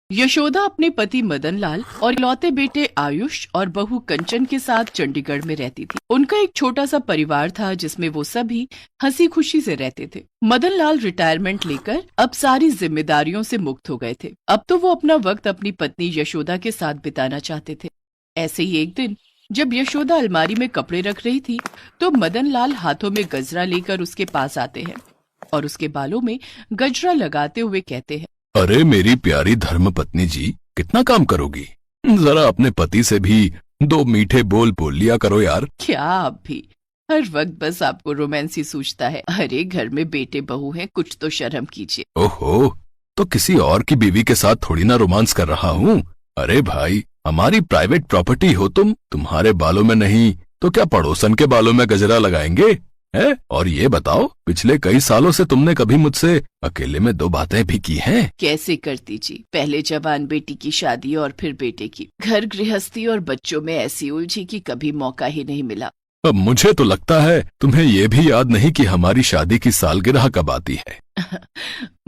यशोदा अपने पति मदन लाल और इकलौते बेटे आयुष और बहू कंचन के साथ चंडीगढ़ में रहती थी। उनका एक छोटा सा परिवार था जिसमें वो सभी हंसी खुशी से रहते थे। मदन लाल रिटायरमेंट लेकर अब सारी जिम्मेदारियों से मुक्त हो गए थे। अब तो वो अपना वक्त अपनी पत्नी यशोदा के साथ बिताना चाहते थे। ऐसे ही एक दिन जब यशोदा अलमारी में कपड़े रख रही थी तो मदन लाल हाथों में गजरा लेकर उसके पास आते हैं और उसके बालों में गजरा लगाते हुए कहते हैं, अरे मेरी प्यारी धर्मपत्नी जी, कितना काम करोगी? जरा अपने पति से भी 2 मीठे बोल बोल लिया करो यार। क्या आप भी हर वक्त बस आपको रोमांस ही सूझता है? अरे घर में बेटे बहू हैं, कुछ तो शर्म कीजिए। ओहो, तो किसी और की बीवी के साथ थोड़ी ना रोमांस कर रहा हूँ। अरे भाई, हमारी प्राइवेट प्रॉपर्टी हो तुम, तुम्हारे बालों में नहीं तो क्या पड़ोसन के बालों में गजरा लगाएंगे है? और ये बताओ, पिछले कई सालों से तुमने कभी मुझसे अकेले में 2 बातें भी की हैं? कैसे करती जी, पहले जवान बेटी की शादी और फिर बेटे की। घर गृहस्थी और बच्चों में ऐसी उलझी कि कभी मौका ही नहीं मिला। अब मुझे तो लगता है तुम्हें ये भी याद नहीं कि हमारी शादी की सालगिरह कब आती है।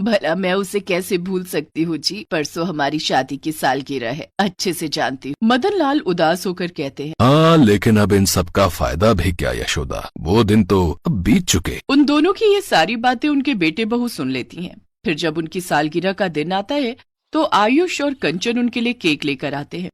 भला मैं उसे कैसे भूल सकती हूँ जी, परसों हमारी शादी की सालगिरह है, अच्छे से जानती हूँ। मदन लाल उदास होकर कहते हैं, हाँ, लेकिन अब इन सब का फायदा भी क्या यशोदा, वो दिन तो अब बीत चुके। उन दोनों की ये सारी बातें उनके बेटे बहू सुन लेती हैं। फिर जब उनकी सालगिरह का दिन आता है तो आयुष और कंचन उनके लिए केक लेकर आते हैं।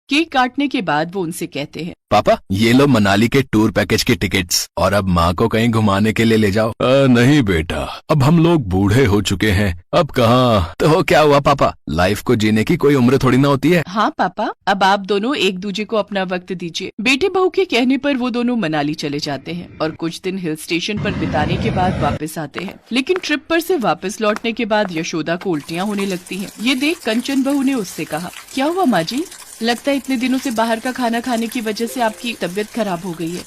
केक काटने के बाद वो उनसे कहते हैं, पापा ये लो मनाली के टूर पैकेज के टिकट्स, और अब माँ को कहीं घुमाने के लिए ले जाओ। नहीं बेटा, अब हम लोग बूढ़े हो चुके हैं, अब कहाँ। तो क्या हुआ पापा, लाइफ को जीने की कोई उम्र थोड़ी ना होती है। हाँ पापा, अब आप दोनों एक दूसरे को अपना वक्त दीजिए। बेटे बहू के कहने पर वो दोनों मनाली चले जाते हैं और कुछ दिन हिल स्टेशन पर बिताने के बाद वापस आते हैं। लेकिन ट्रिप पर से वापस लौटने के बाद यशोदा को उल्टियाँ होने लगती है। ये देख कंचन बहू ने उससे कहा, क्या हुआ माँ जी? लगता है इतने दिनों से बाहर का खाना खाने की वजह से आपकी तबीयत खराब हो गई है।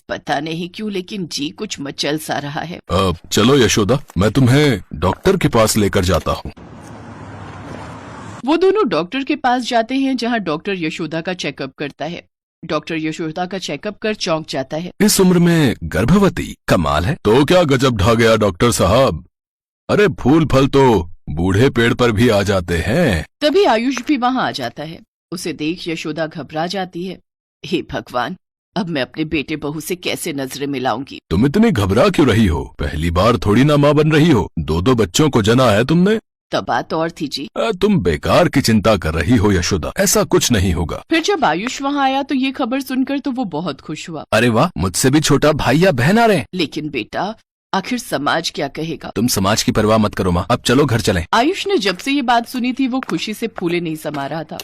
पता नहीं क्यों, लेकिन जी कुछ मचल सा रहा है। चलो यशोदा, मैं तुम्हें डॉक्टर के पास लेकर जाता हूँ। वो दोनों डॉक्टर के पास जाते हैं जहाँ डॉक्टर यशोदा का चेकअप करता है। डॉक्टर यशोदा का चेकअप कर चौंक जाता है। इस उम्र में गर्भवती, कमाल है। तो क्या गजब ढा गया डॉक्टर साहब, अरे फूल फल तो बूढ़े पेड़ पर भी आ जाते हैं। तभी आयुष भी वहाँ आ जाता है। उसे देख यशोदा घबरा जाती है। हे भगवान, अब मैं अपने बेटे बहू से कैसे नजरें मिलाऊंगी? तुम इतनी घबरा क्यों रही हो? पहली बार थोड़ी ना माँ बन रही हो, 2 बच्चों को जना है तुमने। तब बात और थी जी। तुम बेकार की चिंता कर रही हो यशोदा, ऐसा कुछ नहीं होगा। फिर जब आयुष वहाँ आया तो ये खबर सुनकर तो वो बहुत खुश हुआ। अरे वाह, मुझसे भी छोटा भाई या बहन आ रहे। लेकिन बेटा, आखिर समाज क्या कहेगा? तुम समाज की परवाह मत करो माँ, अब चलो घर चलें। आयुष ने जब से ये बात सुनी थी वो खुशी से फूले नहीं समा रहा था।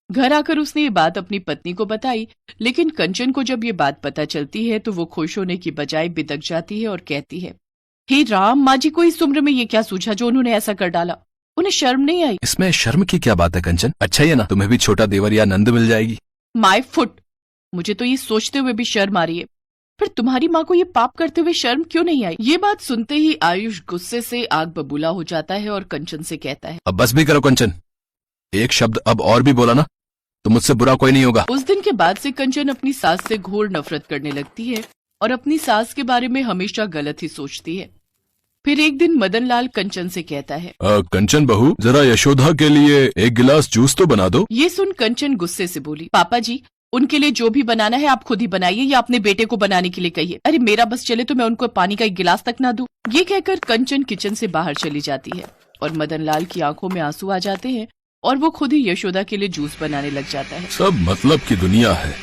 घर आकर उसने ये बात अपनी पत्नी को बताई, लेकिन कंचन को जब ये बात पता चलती है तो वो खुश होने की बजाय बिदक जाती है और कहती है, हे राम, माँ जी को इस उम्र में ये क्या सूझा जो उन्होंने ऐसा कर डाला? उन्हें शर्म नहीं आई? इसमें शर्म की क्या बात है कंचन, अच्छा ही है ना, तुम्हें भी छोटा देवर या नंद मिल जाएगी। माय फुट, मुझे तो ये सोचते हुए भी शर्म आ रही है। फिर तुम्हारी माँ को ये पाप करते हुए शर्म क्यों नहीं आई? ये बात सुनते ही आयुष गुस्से से आग बबूला हो जाता है और कंचन से कहता है, अब बस भी करो कंचन, एक शब्द अब और भी बोला ना तो मुझसे बुरा कोई नहीं होगा। उस दिन के बाद से कंचन अपनी सास से घोर नफरत करने लगती है और अपनी सास के बारे में हमेशा गलत ही सोचती है। फिर एक दिन मदन लाल कंचन से कहता है, कंचन बहू, जरा यशोदा के लिए 1 गिलास जूस तो बना दो। ये सुन कंचन गुस्से से बोली, पापा जी, उनके लिए जो भी बनाना है आप खुद ही बनाइए या अपने बेटे को बनाने के लिए कहिए। अरे मेरा बस चले तो मैं उनको पानी का 1 गिलास तक ना दूं। ये कहकर कंचन किचन से बाहर चली जाती है और मदन लाल की आंखों में आंसू आ जाते हैं और वो खुद ही यशोदा के लिए जूस बनाने लग जाता है। सब मतलब की दुनिया है,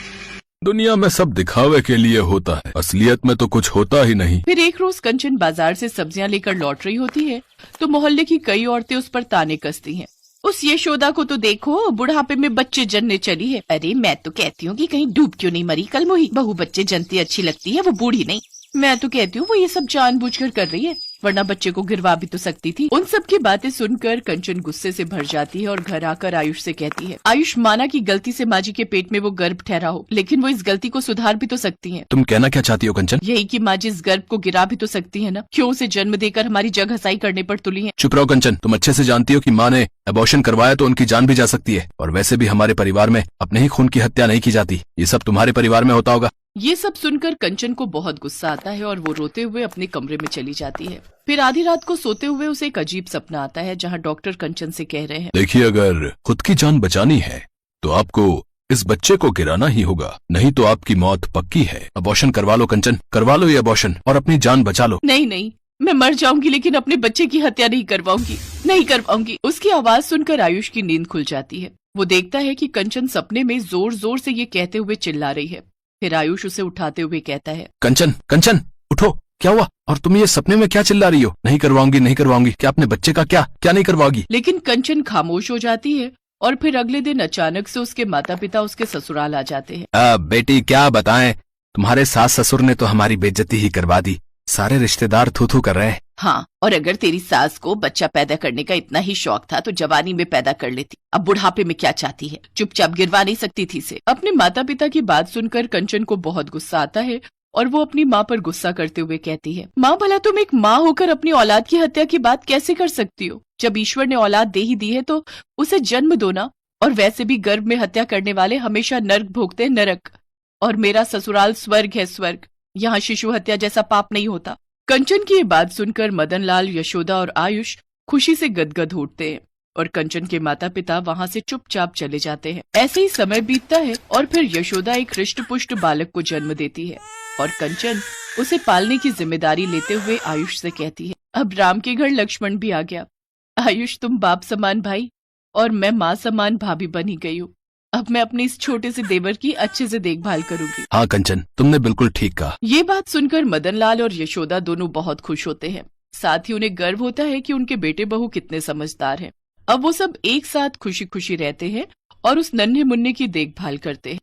दुनिया में सब दिखावे के लिए होता है, असलियत में तो कुछ होता ही नहीं। फिर एक रोज कंचन बाजार से सब्जियां लेकर लौट रही होती है तो मोहल्ले की कई औरतें उस पर ताने कसती हैं। उस यशोदा को तो देखो, बुढ़ापे में बच्चे जनने चली है। अरे मैं तो कहती हूँ कि कहीं डूब क्यों नहीं मरी कल मुही, बहू बच्चे जनती अच्छी लगती है, वो बूढ़ी नहीं। मैं तो कहती हूँ वो ये सब जानबूझकर कर रही है, वरना बच्चे को गिरवा भी तो सकती थी। उन सब की बातें सुनकर कंचन गुस्से से भर जाती है और घर आकर आयुष से कहती है, आयुष, माना कि गलती से माँ जी के पेट में वो गर्भ ठहरा हो, लेकिन वो इस गलती को सुधार भी तो सकती हैं। तुम कहना क्या चाहती हो कंचन? यही कि माँ जी इस गर्भ को गिरा भी तो सकती है ना, क्यों उसे जन्म देकर हमारी जग हसाई करने पर तुली है। चुप रहो कंचन, तुम अच्छे से जानती हो कि माँ ने अबॉर्शन करवाया तो उनकी जान भी जा सकती है, और वैसे भी हमारे परिवार में अपने ही खून की हत्या नहीं की जाती, ये सब तुम्हारे परिवार में होता होगा। ये सब सुनकर कंचन को बहुत गुस्सा आता है और वो रोते हुए अपने कमरे में चली जाती है। फिर आधी रात को सोते हुए उसे एक अजीब सपना आता है जहाँ डॉक्टर कंचन से कह रहे हैं, देखिए, अगर खुद की जान बचानी है तो आपको इस बच्चे को गिराना ही होगा, नहीं तो आपकी मौत पक्की है। अबॉर्शन करवा लो कंचन, करवा लो ये अबॉर्शन और अपनी जान बचा लो। नहीं नहीं, मैं मर जाऊंगी लेकिन अपने बच्चे की हत्या नहीं करवाऊंगी, नहीं करवाऊंगी। उसकी आवाज सुनकर आयुष की नींद खुल जाती है। वो देखता है कि कंचन सपने में जोर जोर से ये कहते हुए चिल्ला रही है। फिर आयुष उसे उठाते हुए कहता है, कंचन कंचन उठो, क्या हुआ? और तुम ये सपने में क्या चिल्ला रही हो? नहीं करवाऊंगी, नहीं करवाऊंगी। क्या अपने बच्चे का क्या क्या नहीं करवाओगी? लेकिन कंचन खामोश हो जाती है और फिर अगले दिन अचानक से उसके माता पिता उसके ससुराल आ जाते हैं। बेटी क्या बताएं, तुम्हारे सास ससुर ने तो हमारी बेइज्जती ही करवा दी। सारे रिश्तेदार थू थू कर रहे हैं। हाँ, और अगर तेरी सास को बच्चा पैदा करने का इतना ही शौक था तो जवानी में पैदा कर लेती। अब बुढ़ापे में क्या चाहती है? चुपचाप गिरवा नहीं सकती थी इसे। अपने माता पिता की बात सुनकर कंचन को बहुत गुस्सा आता है और वो अपनी माँ पर गुस्सा करते हुए कहती है, माँ भला तुम एक माँ होकर अपनी औलाद की हत्या की बात कैसे कर सकती हो? जब ईश्वर ने औलाद दे ही दी है तो उसे जन्म दो ना। और वैसे भी गर्भ में हत्या करने वाले हमेशा नर्क भोगते हैं, नरक। और मेरा ससुराल स्वर्ग है, स्वर्ग। यहाँ शिशु हत्या जैसा पाप नहीं होता। कंचन की ये बात सुनकर मदन लाल, यशोदा और आयुष खुशी से गदगद उठते हैं और कंचन के माता पिता वहाँ से चुपचाप चले जाते हैं। ऐसे ही समय बीतता है और फिर यशोदा एक हृष्ट पुष्ट बालक को जन्म देती है और कंचन उसे पालने की जिम्मेदारी लेते हुए आयुष से कहती है, अब राम के घर लक्ष्मण भी आ गया। आयुष, तुम बाप समान भाई और मैं माँ समान भाभी बनी गई हूँ। अब मैं अपने इस छोटे से देवर की अच्छे से देखभाल करूंगी। हाँ कंचन, तुमने बिल्कुल ठीक कहा। ये बात सुनकर मदन लाल और यशोदा दोनों बहुत खुश होते हैं। साथ ही उन्हें गर्व होता है कि उनके बेटे बहू कितने समझदार हैं। अब वो सब एक साथ खुशी खुशी रहते हैं और उस नन्हे मुन्ने की देखभाल करते हैं।